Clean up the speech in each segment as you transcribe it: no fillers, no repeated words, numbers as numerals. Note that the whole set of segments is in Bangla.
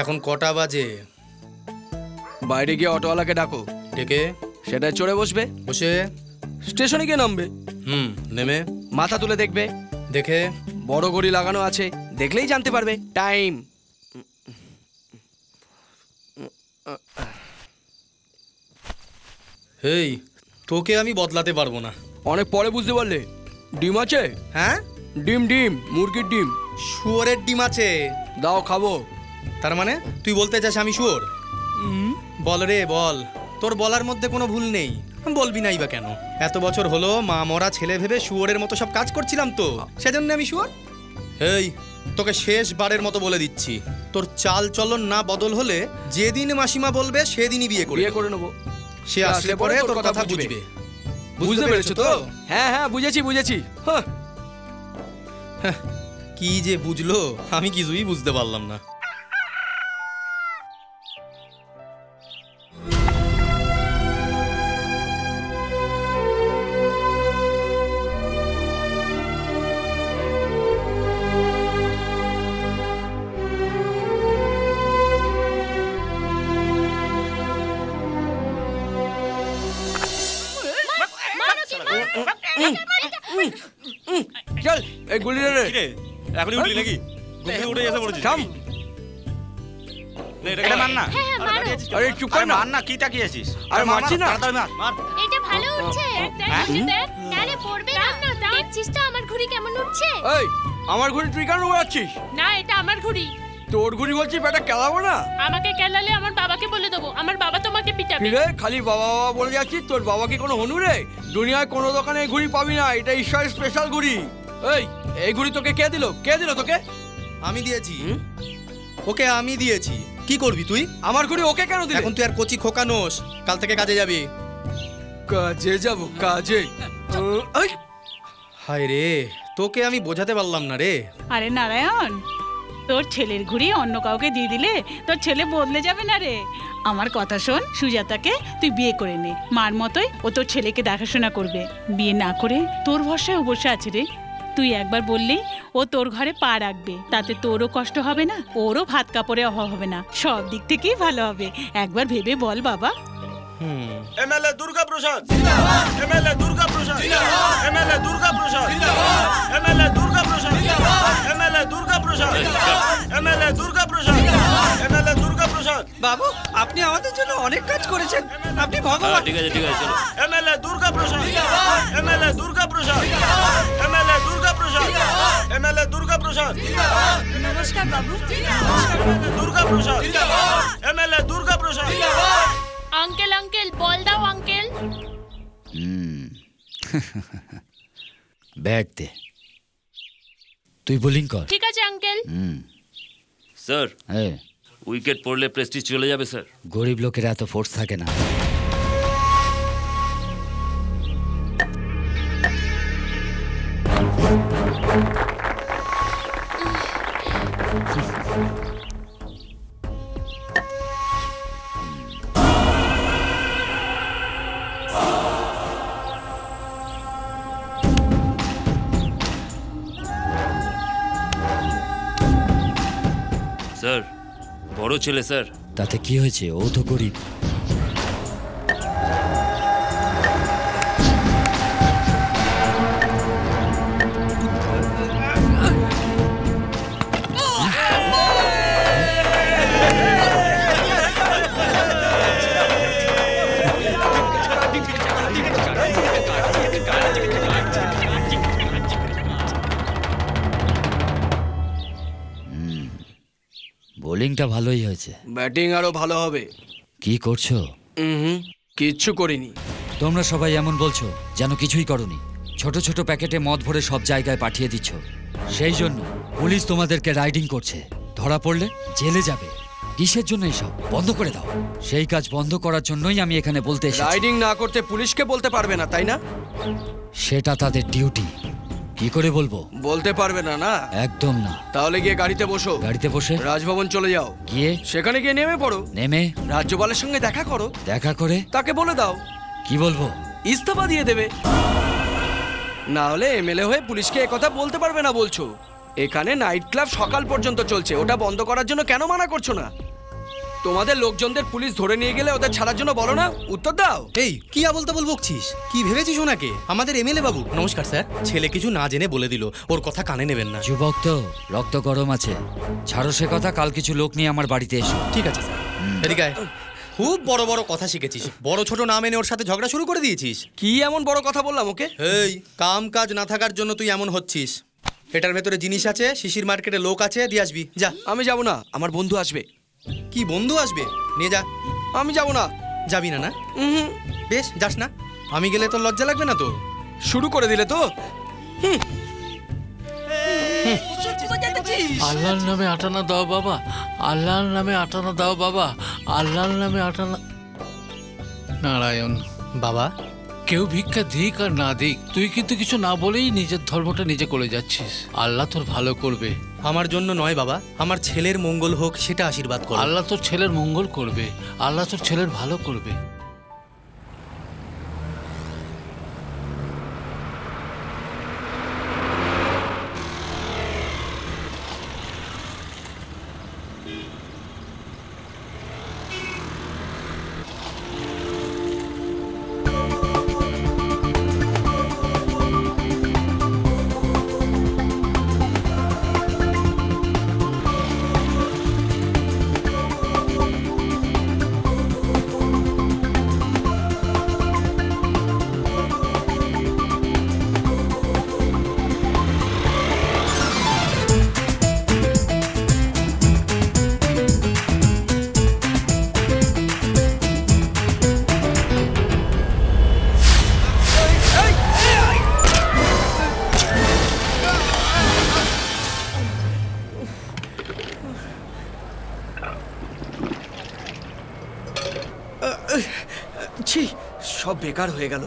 এখন কটা বাজে? বাইরে গিয়ে অটোওয়ালাকে ডাকো। ডেকে সেটাই চড়ে বসবে, বসে স্টেশনে গিয়ে নামবে। নেমে মাথা তুলে দেখবে, দেখে বড় ঘড়ি লাগানো আছে, দেখলেই জানতে পারবে টাইম। হেই, তোকে আমি বদলাতে পারবো না। অনেক পরে বুঝতে পারলে। ডিম আছে? হ্যাঁ, ডিম ডিম, মুরগির ডিম। শুয়োরের ডিম আছে। দাও খাবো। তার মানে তুই বলতে চাস আমি শুয়োর? বল রে বল, তোর বলার মধ্যে কোনো ভুল নেই। বলবি নাই বা কেন? এত বছর হলো মা মরা ছেলে ভেবে শুয়োরের মতো সব কাজ করছিলাম তো, সেজন্য আমি শুয়োর। হেই, তোকে শেষবারের মতো বলে দিচ্ছি, তোর চাল চলন না বদল হলে যেদিন মাসিমা বলবে সেদিনই বিয়ে করে নেবো। সে আসলে পরে তোর কথা বুঝবে। বুঝতে পেরেছো তো? হ্যাঁ হ্যাঁ, বুঝেছি বুঝেছি। কি যে বুঝলো, আমি কিছুই বুঝতে পারলাম না। চল এই গুলি রে। কি রে, এখনই উঠলি নাকি? ঘুম থেকে উঠে এসে পড়েছিস? থাম। নে এটা মার না। আরে চুপ কর না। মার না, কি তাকিয়ে আছিস? আরে মারছি না। তাড়াতাড়ি মার মার। এটা ভালো উঠছে। দেখ নারে পড়বে না। দেখছিস তো আমার ঘুড়ি কেমন উঠছে? এই আমার ঘুড়ি তুই কেন উড়াচ্ছিস? না, এটা আমার ঘুড়ি। তোর ঘুড়ি বলছিস, বেটা কেলাবো না। আমাকে কেলালে আমার বাবাকে বলে দেবো, আমার বাবা তোমাকে পিটাবে। রে খালি বাবা বাবা বলে যাচ্ছিস, তোর বাবা কি কোনো হনু রে? দুনিয়ায় কোনো দোকানে এই ঘুড়ি পাবি না, এটা ঈশ্বরের স্পেশাল ঘুড়ি। এই ঘুড়ি তোকে কে দিল? কে দিল তোকে? আমি দিয়েছি। ওকে আমি দিয়েছি। কি করবি তুই? আমার ঘুড়ি ওকে কেন দিলি? এখন তুই আর কচি খোকানোস, কাল থেকে কাজে যাবি। কাজে যাব? কাজে? হায় রে, তোকে আমি বোঝাতে পারলাম না রে। আরে নারায়ণ, তোর ছেলের ঘুড়ি অন্য কাউকে দিয়ে দিলে তোর ছেলে বদলে যাবে না রে। আমার কথা শোন, সুজাতাকে তুই বিয়ে করে নে। মার মতোই ও তোর ছেলেকে দেখাশোনা করবে। বিয়ে না করে তোর ভরসায় ও বসে আছে রে। তুই একবার বললেই ও তোর ঘরে পা রাখবে, তাতে তোরও কষ্ট হবে না, ওরও ভাত কাপড়ে অভাব হবে না, সব দিক থেকেই ভালো হবে। একবার ভেবে বল বাবা। এমএলএ দুর্গা প্রসাদ জিন্দাবাদ, এমএলএ দুর্গা প্রসাদ জিন্দাবাদ, এমএলএ দুর্গা প্রসাদ জিন্দাবাদ, এমএলএ দুর্গা প্রসাদ জিন্দাবাদ, এমএলএ দুর্গা প্রসাদ জিন্দাবাদ, এমএলএ দুর্গা প্রসাদ জিন্দাবাদ, এমএলএ দুর্গা প্রসাদ। বাবু, আপনি আমাদের জন্য অনেক কাজ করেছেন, আপনি ভগবান। ঠিক আছে চলো। এমএলএ দুর্গা প্রসাদ জিন্দাবাদ, এমএলএ দুর্গা প্রসাদ জিন্দাবাদ, এমএলএ দুর্গা প্রসাদ জিন্দাবাদ, এমএলএ দুর্গা প্রসাদ জিন্দাবাদ। নমস্কার বাবু। এমএলএ দুর্গা প্রসাদ জিন্দাবাদ, এমএলএ দুর্গা প্রসাদ জিন্দাবাদ। আঙ্কেল আঙ্কেল বল দাও আঙ্কেল। ব্যাট দে, তুই বোলিং কর। ঠিক আছে আঙ্কেল। স্যার, হ্যাঁ, উইকেট পড়লে প্রেস্টিজ চলে যাবে স্যার। গরিব লোকের এত ফোর্স থাকে না। স্যার, বড় ছেলে স্যার। তাতে কি হয়েছে? ও তো গরিব। বোলিংটা ভালোই হয়েছে, ব্যাটিং আরো ভালো হবে। কি করছো? কিচ্ছু করিনি। তোমরা সবাই এমন বলছো যেন কিছুই করনি। ছোট ছোট প্যাকেটে মদ ভরে সব জায়গায় পাঠিয়ে দিচ্ছ। সেই জন্য পুলিশ তোমাদেরকে রাইডিং করছে। ধরা পড়লে জেলে যাবে। কিসের জন্য এসব? বন্ধ করে দাও। সেই কাজ বন্ধ করার জন্যই আমি এখানে বলতে এসেছি। রাইডিং না করতে পুলিশকে বলতে পারবে না, তাই না? সেটা তাদের ডিউটি। কি করে বলবো? বলতে পারবে না না? একদম না। তাহলে গিয়ে গাড়িতে বসো। গাড়িতে বসে রাজভবন চলে যাও। গিয়ে সেখানে গিয়ে নেমে পড়ো। নেমে রাজ্যপালের সঙ্গে দেখা করো। দেখা করে তাকে বলে দাও। কি বলবো? ইস্তফা দিয়ে দেবে। না হলে এমএলএ হয়ে পুলিশকে একথা বলতে পারবে না বলছো। এখানে নাইট ক্লাব সকাল পর্যন্ত চলছে, ওটা বন্ধ করার জন্য কেন মানা করছো না? তোমাদের লোকজনদের পুলিশ ধরে নিয়ে গেলে ওদের ছাড়ার জন্য বলো না, উত্তর দাও। এই কি আবল তাবল বকছিস? কি ভেবেছিস ওনাকে? আমাদের এমএলএ বাবু। নমস্কার স্যার। ছেলে কিছু না জেনে বলে দিল, ওর কথা কানে নেবেন না। যুবক তো রক্ত গরম আছে, ছাড়ো সে কথা। কাল কিছু লোক নিয়ে আমার বাড়িতে এসো। ঠিক আছে স্যার। এদিকে আয়। খুব বড় বড় কথা শিখেছিস, বড় ছোট না মেনে ওর সাথে ঝগড়া শুরু করে দিয়েছিস। কি এমন বড় কথা বললাম ওকে? এই কাম কাজ না থাকার জন্য তুই এমন হচ্ছিস। এটার ভেতরে জিনিস আছে, শিশির মার্কেটে লোক আছে, দিয়ে আসবি যা। আমি যাব না, আমার বন্ধু আসবে। কি বন্ধু আসবে? নিয়ে যা। আমি যাব না। যাবি না? না বেশ, যাস না। আমি গেলে তোর লজ্জা লাগবে না তো? শুরু করে দিলে তো। আল্লাহর নামে আটানা দাও বাবা, আল্লাহর নামে আটানা দাও বাবা, আল্লাহর নামে আটানা। নারায়ণ বাবা, কেউ ভিক্ষা দিক আর না দিক, তুই কিন্তু কিছু না বলেই নিজের ধর্মটা নিজে করে যাচ্ছিস। আল্লাহ তোর ভালো করবে। আমার জন্য নয় বাবা, আমার ছেলের মঙ্গল হোক সেটা আশীর্বাদ কর। আল্লাহ তোর ছেলের মঙ্গল করবে, আল্লাহ তোর ছেলের ভালো করবে। ছি, সব বেকার হয়ে গেল।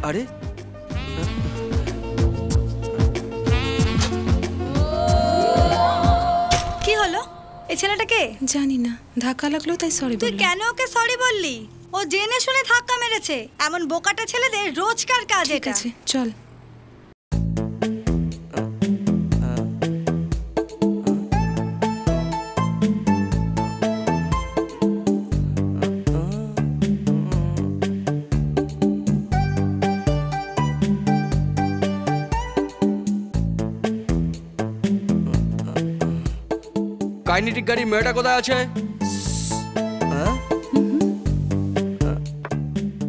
আরে কি হলো? এই ছেলেটাকে জানি না, ধাক্কা লাগলো তাই সরি তুই বললাম। কেন ওকে সরি বললি? ও জেনে শুনে ধাক্কা মেরেছে। এমন বোকাটা ছেলেদের রোজকার কাজ ঠিক এটা। আছে চল। কাইনেটিক গাড়ির মেয়েটা কোথায় আছে?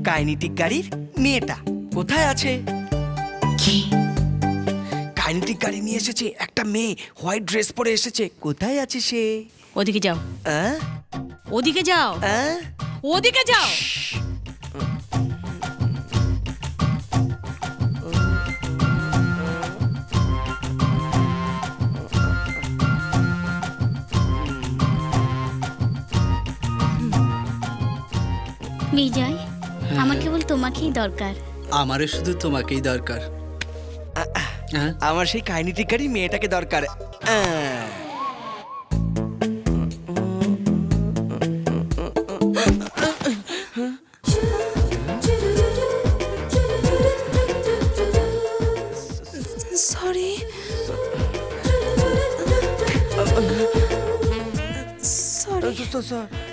কাইনেটিক গাড়ির মেয়েটা কোথায় আছে? কাইনেটিক গাড়ি নিয়ে এসেছে একটা মেয়ে, হোয়াইট ড্রেস পরে এসেছে, কোথায় আছে সে? ওদিকে যাও, ওদিকে যাও, ওদিকে যাও। বিজয়, আমার কেবল তোমাকেই দরকার। আমারও শুধু তোমাকেই দরকার। আমার সেই কাইনেটিক গাড়ি মেয়েটাকে দরকার। Sorry sorry.